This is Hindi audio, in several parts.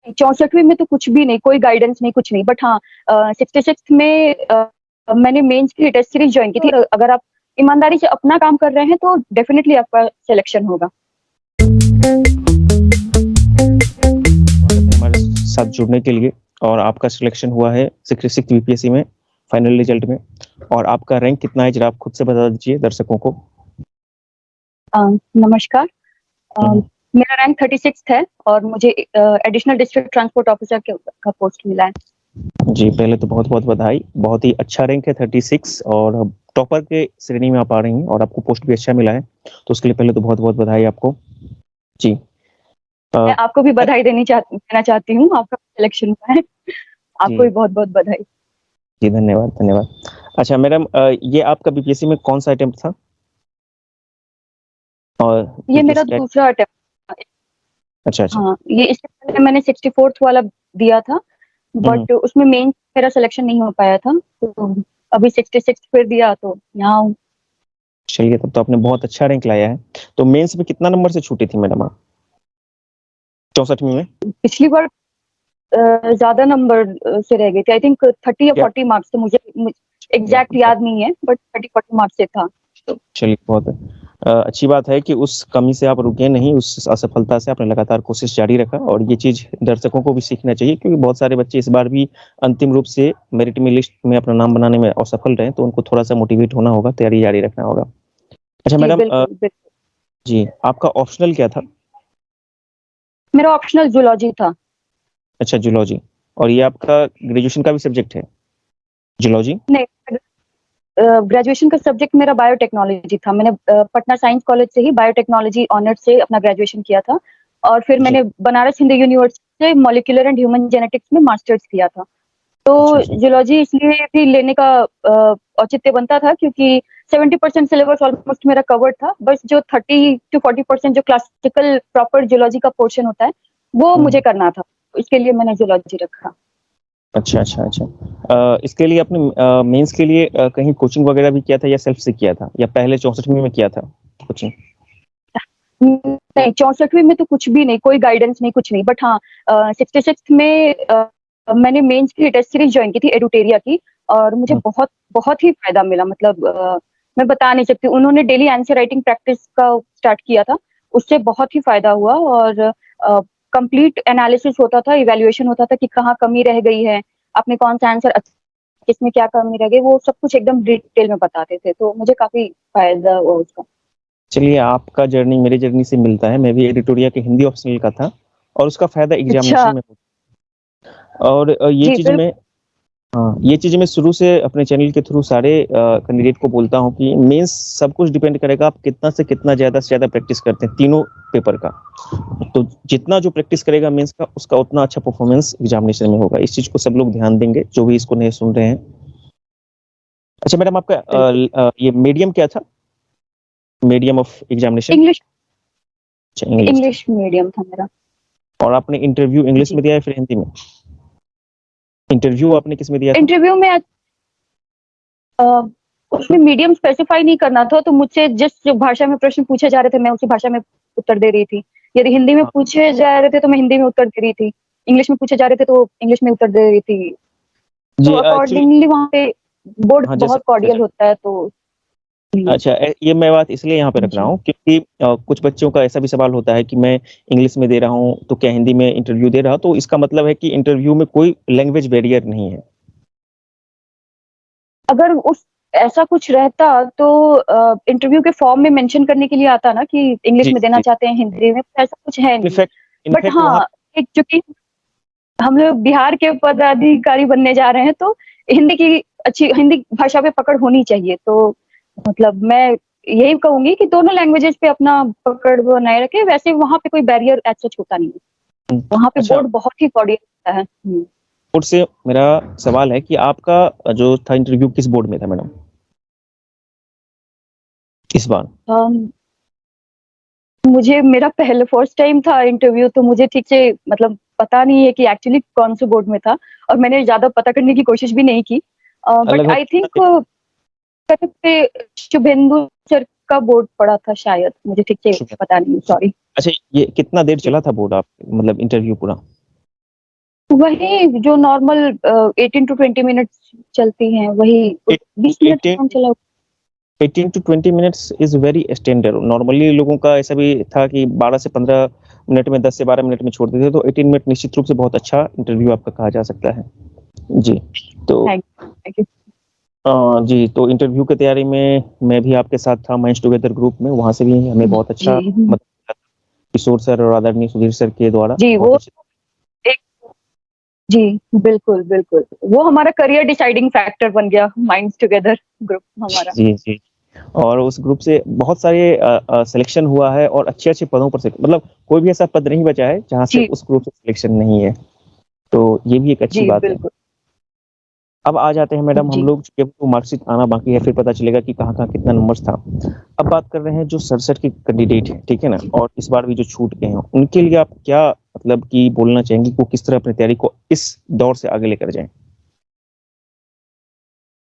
64वीं में तो कुछ भी नहीं, कोई गाइडेंस नहीं, कुछ नहीं। बट हाँ, 66th में मैंने मेंस की टेस्ट सीरीज ज्वाइन की थी। अगर आप ईमानदारी से अपना काम कर रहे हैं तो डेफिनेटली आपका सिलेक्शन होगा। हमारे साथ जुड़ने के लिए। और आपका सिलेक्शन हुआ है 66 बीपीएससी में फाइनल रिजल्ट में। और आपका रैंक कितना है जरा आप खुद से बता दीजिए दर्शकों को। नमस्कार। मेरा रैंक 36 है और मुझे एडिशनल डिस्ट्रिक्ट ट्रांसपोर्ट ऑफिसर का पोस्ट मिला है। जी, पहले तो बहुत बहुत बधाई। बहुत ही अच्छा रैंक है 36 और टॉपर के श्रेणी में आप आ रही हैं और आपको पोस्ट भी अच्छा मिला है, तो उसके लिए पहले तो बहुत बहुत बधाई आपको। जी, मैं आपको भी बधाई देना चाहती हूँ, आपका सिलेक्शन हुआ है। आपको भी बहुत बहुत बधाई। जी, धन्यवाद धन्यवाद। अच्छा मैडम, ये आपका बीपीएससी में कौन सा अटेम्प्ट था? और ये मेरा दूसरा अटेम्प्ट। अच्छा अच्छा। हाँ, ये इससे पहले मैंने 64th वाला दिया था, बट उसमें मेन मेरा सिलेक्शन नहीं हो पाया था, तो अभी 66 फिर दिया तो यहाँ हूँ। चलिए, तब तो आपने बहुत अच्छा रैंक लाया है। तो मेंस में कितना नंबर से छूटी थी मैडम आप 64वीं में? पिछली बार ज्यादा नंबर से रह गई थी। आई थिंक 30 या 40 मार्क्स से, मुझे एग्जैक्ट याद नहीं है, बट 30-40 मार्क्स से था। चलिए, बहुत अच्छी बात है कि उस कमी से आप रुके नहीं, उस असफलता से आपने लगातार कोशिश जारी रखा। और ये चीज दर्शकों को भी सीखना चाहिए, क्योंकि बहुत सारे बच्चे इस बार भी अंतिम रूप से मेरिट में लिस्ट में अपना नाम बनाने में असफल रहे, तो उनको थोड़ा सा मोटिवेट होना होगा, तैयारी जारी रखना होगा। अच्छा मैडम, जी आपका ऑप्शनल क्या था? मेरा ऑप्शनल जूलॉजी था। अच्छा, जूलॉजी। और ये आपका ग्रेजुएशन का भी सब्जेक्ट है, जूलॉजी? नहीं, ग्रेजुएशन का सब्जेक्ट मेरा बायोटेक्नोलॉजी था। मैंने पटना साइंस कॉलेज से ही बायोटेक्नोलॉजी ऑनर्स से अपना ग्रेजुएशन किया था, और फिर मैंने बनारस हिंदू यूनिवर्सिटी से मॉलिक्यूलर एंड ह्यूमन जेनेटिक्स में मास्टर्स किया था। तो जूलॉजी इसलिए भी लेने का औचित्य बनता था क्योंकि 70% सिलेबस ऑलमोस्ट मेरा कवर्ड था। बस जो 30-40% जो क्लासिकल प्रॉपर जूलॉजी का पोर्शन होता है वो मुझे करना था, इसके लिए मैंने जूलॉजी रखा। अच्छा अच्छा अच्छा। इसके लिए आपने मेंस के लिए कहीं कोचिंग वगैरह भी किया था या सेल्फ से किया था, या पहले 64वीं में किया था कोचिंग? नहीं, 64वीं में तो कुछ भी नहीं, कोई गाइडेंस नहीं, कुछ नहीं। बट हाँ, 66 में मैंने मेंस की टेस्ट सीरीज ज्वाइन की थी एडुटेरिया की, और मुझे बहुत बहुत ही फायदा मिला। मतलब मैं बता नहीं सकती। उन्होंने डेली आंसर राइटिंग प्रैक्टिस का स्टार्ट किया था, उससे बहुत ही फायदा हुआ। और कंप्लीट एनालिसिस होता था, इवैल्यूएशन होता था कि कहाँ कमी रह गई है, आपने कौन सा आंसर, किसमें क्या कमी रह गई, वो सब कुछ एकदम डिटेल में बताते थे। तो मुझे काफी फायदा हुआ उसका। चलिए, आपका जर्नी मेरी जर्नी से मिलता है। मैं भी एडिटोरिया के हिंदी ऑप्शनल का था, और उसका फायदा एग्जामिनेशन में होता। और ये चीज मैं शुरू से अपने चैनल के थ्रू सारे कैंडिडेट को बोलता हूँ कि मेंस सब कुछ डिपेंड करेगा आप कितना से कितना ज्यादा से ज्यादा प्रैक्टिस करते हैं तीनों पेपर का। तो जितना जो प्रैक्टिस करेगा मेंस का, उसका उतना अच्छा परफॉर्मेंस एग्जामिनेशन में होगा। इस चीज को सब लोग ध्यान देंगे जो भी इसको नहीं सुन रहे हैं। अच्छा मैडम, आपका ये मीडियम क्या था, medium of examination? English. English था। इंग्लिश मीडियम था मेरा। और आपने इंटरव्यू इंग्लिश में दिया है फिर हिंदी में? इंटरव्यू आपने किस में दिया था? इंटरव्यू में उसमें मीडियम स्पेसिफाई नहीं करना था, तो मुझसे जिस भाषा में प्रश्न पूछे जा रहे थे मैं उसी भाषा में उत्तर दे रही थी। यदि हिंदी में पूछे जा रहे थे तो मैं हिंदी में उत्तर दे रही थी, इंग्लिश में पूछे जा रहे थे तो इंग्लिश में उत्तर दे रही थी। तो अकॉर्डिंगली वहाँ पे बोर्ड बहुत कॉर्डियल होता है। तो अच्छा, ये मैं बात इसलिए यहाँ पे रख रहा हूँ क्योंकि कुछ बच्चों का ऐसा भी सवाल होता है कि मैं इंग्लिश में दे रहा हूँ तो क्या हिंदी में इंटरव्यू दे रहा हूँ, तो इसका मतलब है कि इंटरव्यू में कोई लैंग्वेज बैरियर नहीं है। अगर उस ऐसा कुछ रहता तो इंटरव्यू के फॉर्म में मेंशन करने के लिए आता ना कि इंग्लिश में देना चाहते हैं, हिंदी में, तो ऐसा कुछ है नहीं। बट हाँ, एक चूंकि हम लोग बिहार के पदाधिकारी बनने जा रहे हैं तो हिंदी की अच्छी हिंदी भाषा पे पकड़ होनी चाहिए। तो मतलब मैं यही कहूंगी कि दोनों लैंग्वेजेस पे अपना पकड़ बनाए रखे। वैसे वहां पे कोई बैरियर ऐसा होता नहीं है, वहां पे बोर्ड बहुत ही कॉर्डियल होता है। बोर्ड से मेरा सवाल है कि आपका जो था इंटरव्यू किस बोर्ड में था मैडम इस बार? मुझे मेरा पहले फर्स्ट टाइम था इंटरव्यू, तो मुझे ठीक से मतलब पता नहीं है कि एक्चुअली कौन से बोर्ड में था, और मैंने ज्यादा पता करने की कोशिश भी नहीं की। But I think Shubhendu sir का बोर्ड पड़ा था शायद, मुझे ठीक से पता नहीं, सॉरी। अच्छा, ये कितना देर चला था बोर्ड आप मतलब इंटरव्यू पूरा? वही जो नॉर्मल 18 टू 20 मिनट्स चलती हैं, वही 20 मिनट काम चला। 18 to 20 minutes is very standard. Normally लोगों का ऐसा भी था कि 12 से 15 मिनट में, 10 से 12 मिनट में छोड़ देते थे, तो 18 मिनट निश्चित रूप से बहुत अच्छा इंटरव्यू आपका कहा जा सकता है। जी तो थैंक यू। जी, तो इंटरव्यू की तैयारी में मैं भी आपके साथ था माइंड्स टुगेदर ग्रुप में, वहाँ से भी हमें बहुत अच्छा जी मदद मिला था, किशोर सर और आदरणीय सुधीर सर के द्वारा। जी वो एक जी बिल्कुल बिल्कुल, वो हमारा करियर डिसाइडिंग फैक्टर बन गया, माइंड्स टुगेदर ग्रुप हमारा। जी जी। और उस ग्रुप से बहुत सारे सिलेक्शन हुआ है और अच्छे अच्छे पदों पर से, मतलब कोई भी ऐसा पद नहीं बचा है जहाँ से जी उस ग्रुप से सिलेक्शन नहीं है, तो ये भी एक अच्छी जी बात है। बिल्कुल। अब आ जाते हैं मैडम हम जी लोग, जब वो मार्कशीट आना बाकी है फिर पता चलेगा कि कहाँ कहाँ कितना नंबर था। अब बात कर रहे हैं जो 67 के कैंडिडेट हैं, ठीक है ना, और इस बार भी जो छूट गए हैं, उनके लिए आप क्या मतलब कि बोलना चाहेंगे कि वो किस तरह अपनी तैयारी को इस दौर से आगे लेकर जाएं?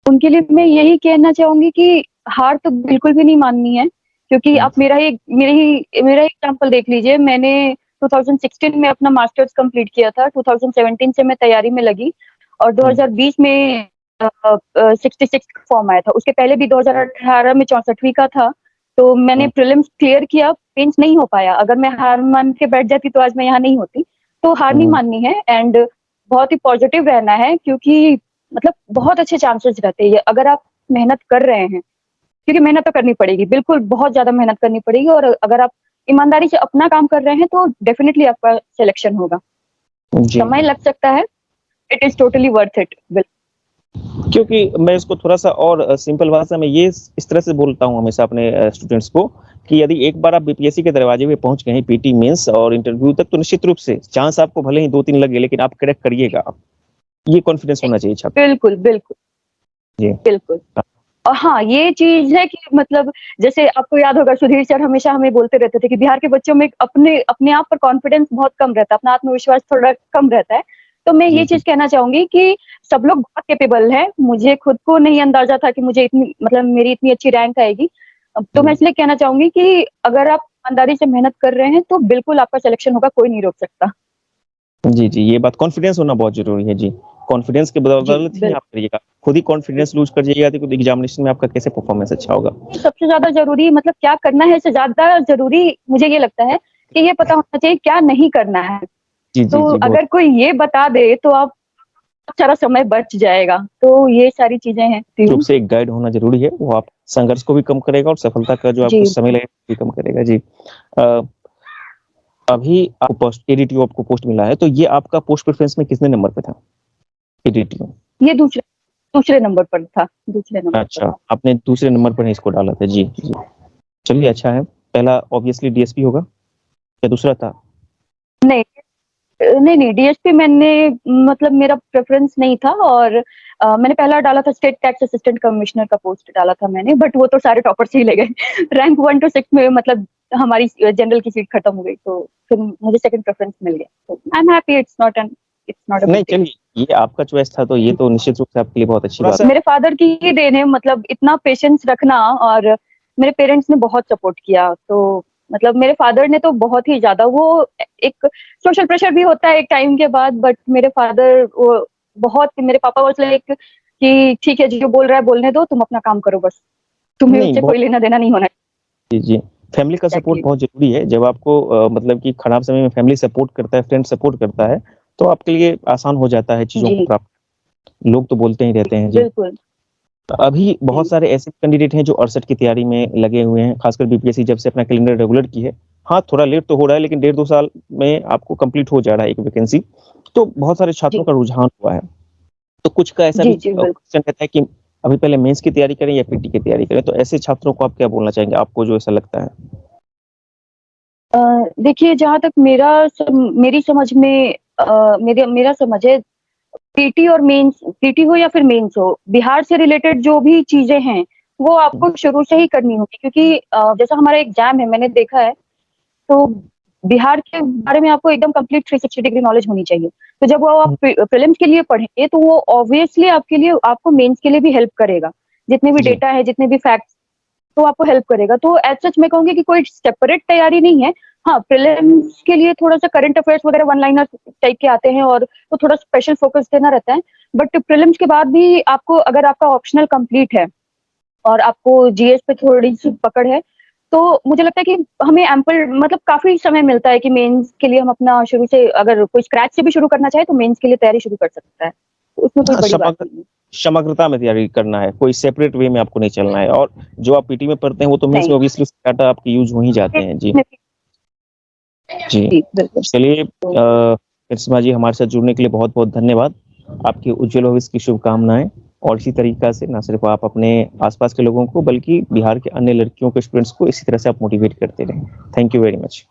उनके लिए मैं यही कहना चाहूंगी कि हार तो बिल्कुल भी नहीं माननी है, क्योंकि आप मेरा एग्जांपल देख लीजिए। मैंने 2016 में अपना मास्टर्स कंप्लीट किया था, 2017 से मैं तैयारी में लगी, और 2020 में 66 का फॉर्म आया था। उसके पहले भी 2018 में 64वीं का था, तो मैंने प्रीलिम्स क्लियर किया, मेंस नहीं हो पाया। अगर मैं हार मान के बैठ जाती तो आज मैं यहाँ नहीं होती। तो हार नहीं माननी है, एंड बहुत ही पॉजिटिव रहना है, क्योंकि मतलब बहुत अच्छे चांसेस रहते हैं अगर आप मेहनत कर रहे हैं, क्योंकि मेहनत तो करनी पड़ेगी, बिल्कुल बहुत ज्यादा मेहनत करनी पड़ेगी, और अगर आप ईमानदारी से अपना काम कर रहे हैं तो डेफिनेटली आपका सिलेक्शन होगा। जी, समय लग सकता है, it is totally worth it. क्योंकि मैं इसको थोड़ा सा और सिंपल भाषा में ये इस तरह से बोलता हूँ हमेशा अपने स्टूडेंट्स को, कि यदि एक बार आप बीपीएससी के दरवाजे पे पहुंच गए हैं, पीटी मेंस और इंटरव्यू तक, तो निश्चित रूप से चांस आपको भले ही 2-3 लगे लेकिन आप क्रैक करिएगा। ये कॉन्फिडेंस होना चाहिए छात्र। बिल्कुल बिल्कुल जी बिल्कुल। और हाँ, ये चीज है कि मतलब जैसे आपको याद होगा, सुधीर सर हमेशा हमें बोलते रहते थे कि बिहार के बच्चों में अपने अपने आप पर कॉन्फिडेंस बहुत कम रहता है, अपना आत्मविश्वास थोड़ा कम रहता है। तो मैं जी ये जी चीज कहना चाहूंगी कि सब लोग बहुत कैपेबल है। मुझे खुद को नहीं अंदाजा था कि मुझे इतनी मतलब मेरी इतनी अच्छी रैंक आएगी। तो मैं इसलिए कहना चाहूंगी कि अगर आप ईमानदारी से मेहनत कर रहे हैं तो बिल्कुल आपका सिलेक्शन होगा, कोई नहीं रोक सकता। जी जी, ये बात कॉन्फिडेंस होना बहुत जरूरी है जी। कॉन्फिडेंस के जी बदौलत ही बिल्कुल। आप करिएगा, खुद ही कॉन्फिडेंस लूज कर जाइएगा तो एग्जामिनेशन में आपका कैसे परफॉर्मेंस अच्छा होगा। सबसे ज्यादा जरूरी मतलब क्या करना है, इससे ज्यादा जरूरी मुझे ये लगता है कि ये पता होना चाहिए क्या नहीं करना है। जी जी तो जी, बहुत अगर कोई ये बता दे तो आप सारा समय बच जाएगा। तो ये सारी चीजें हैं। रूप से एक गाइड होना जरूरी है, वो आप संघर्ष को भी कम करेगा और सफलता का जो आपको जी समय लगेगा वो भी कम करेगा जी। अ, अभी आपको पोस्ट एडीटीओ आपको पोस्ट मिला है, तो ये आपका पोस्ट प्रेफरेंस में कितने नंबर पे था एडीटीओ? ये दूसरे दूसरे नंबर पर था, दूसरे नंबर पर अच्छा, था। आपने दूसरे नंबर पर इसको डाला था जी जी। चलिए अच्छा है। पहला ऑब्वियसली डीएसपी होगा या दूसरा था? नहीं नहीं नहीं, डीएसपी मैंने मतलब मेरा प्रेफरेंस नहीं था, और मैंने पहला डाला था स्टेट टैक्स असिस्टेंट कमिश्नर का पोस्ट डाला था मैंने, बट वो तो सारे टॉपर्स ही ले गए। रैंक 1 to 6 में मतलब हमारी जनरल की सीट खत्म हो गई, तो फिर मुझे सेकंड प्रेफरेंस मिल गया। तो I am happy, it's not a big नहीं चलिए, ये आपका चॉइस था तो ये डील। तो निश्चित रूप से आपके लिए बहुत अच्छी बात है। मेरे फादर की ही देन है, मतलब इतना पेशेंस रखना, और मेरे पेरेंट्स ने बहुत सपोर्ट किया। तो मतलब मेरे फादर ने तो बहुत ही ज्यादा, वो एक सोशल प्रेशर भी होता है एक टाइम के बाद, बट मेरे फादर वो बहुत, मेरे पापा वाज लाइक कि ठीक है, जो बोल रहा है बोलने दो, तुम अपना काम करो बस, तुम्हें नहीं उससे बहुत कोई लेना देना नहीं होना। जी जी, फैमिली का सपोर्ट एग्जैक्टली। बहुत जरूरी है। जब आपको मतलब कि खराब समय में फैमिली सपोर्ट करता है, फ्रेंड सपोर्ट करता है, तो आपके लिए आसान हो जाता है चीजों को जी प्राप्त। लोग तो बोलते ही रहते हैं जी। बिल्कुल। अभी जी बहुत सारे ऐसे कैंडिडेट हैं जो 68 की तैयारी में लगे हुए हैं, खासकर बीपीएससी जब से अपना कैलेंडर रेगुलर की है। हाँ, थोड़ा लेट तो हो रहा है लेकिन 1.5-2 साल में आपको कंप्लीट हो जा रहा है एक वैकेंसी। तो बहुत सारे छात्रों जी का रुझान हुआ है। तो कुछ का ऐसा भी जी जी बिल्कुल। क्वेश्चन रहता है कि अभी पहले मेंस की तैयारी करें या पीटी की तैयारी करें, तो ऐसे छात्रों को आप क्या बोलना चाहेंगे, आपको जो ऐसा लगता है? देखिए, जहां तक मेरी समझ में मेरा समझ है, पीटी और मेंस, पीटी हो या फिर मेंस हो, बिहार से रिलेटेड जो भी चीजें हैं वो आपको शुरू से ही करनी होगी, क्योंकि जैसा हमारा एग्जाम है, मैंने देखा है, तो बिहार के बारे में आपको एकदम कंप्लीट 360 डिग्री नॉलेज होनी चाहिए। तो जब वो आप प्रीलिम्स के लिए पढ़ेंगे तो वो ऑब्वियसली आपके लिए, आपको मेंस के लिए भी हेल्प करेगा। जितने भी जी डेटा है, जितने भी फैक्ट्स, तो आपको हेल्प करेगा। तो एज सच मैं कहूंगी कि कोई सेपरेट तैयारी नहीं है, हाँ, प्रीलिम्स के लिए थोड़ा-सा करंट अफेयर्स वगैरह वन लाइनर टाइप के आते हैं और तो थोड़ा स्पेशल फोकस देना रहता है। बट प्रीलिम्स के बाद भी आपको अगर आपका ऑप्शनल कंप्लीट है और आपको जीएस पे थोड़ी-सी पकड़ है, तो मुझे लगता है कि हमें एम्पल मतलब काफ़ी समय मिलता है कि मेंस के लिए हम अपना शुरू से अगर कोई स्क्रैच से भी शुरू करना चाहे तो मेंस के लिए तैयारी शुरू कर सकता है। तो उसमें कोई बड़ी बात नहीं है। समग्रता में तैयारी करना है, कोई सेपरेट वे में आपको नहीं चलना है। और जो आप पीटी में पढ़ते हैं वो तो मेंस में नहीं। ऑब्वियसली डाटा आपके यूज हो ही जाते हैं। जी जी, जी, बिल्कुल। चलिए करिश्मा जी, हमारे साथ जुड़ने के लिए बहुत-बहुत धन्यवाद। आपके उज्जवल भविष्य की शुभकामनाएँ। और इसी तरीक़ा से ना सिर्फ़ आप अपने आस-पास के लोगों को बल्कि बिहार के अन्य लड़कियों के स्टूडेंट्स को इसी तरह से आप मोटिवेट करते रहें। Thank you very much.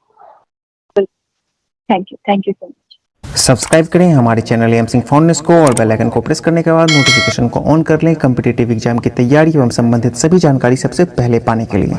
Thank you so much. Subscribe करें हमारे channel M Singh found news को और बेल आइकन को प्रेस करने के बाद नोटिफिकेशन को ऑन कर लें कॉम्पिटिटिव एग्जाम की तैयारी एवं संबंधित सभी जानकारी सबसे पहले पाने के लिए।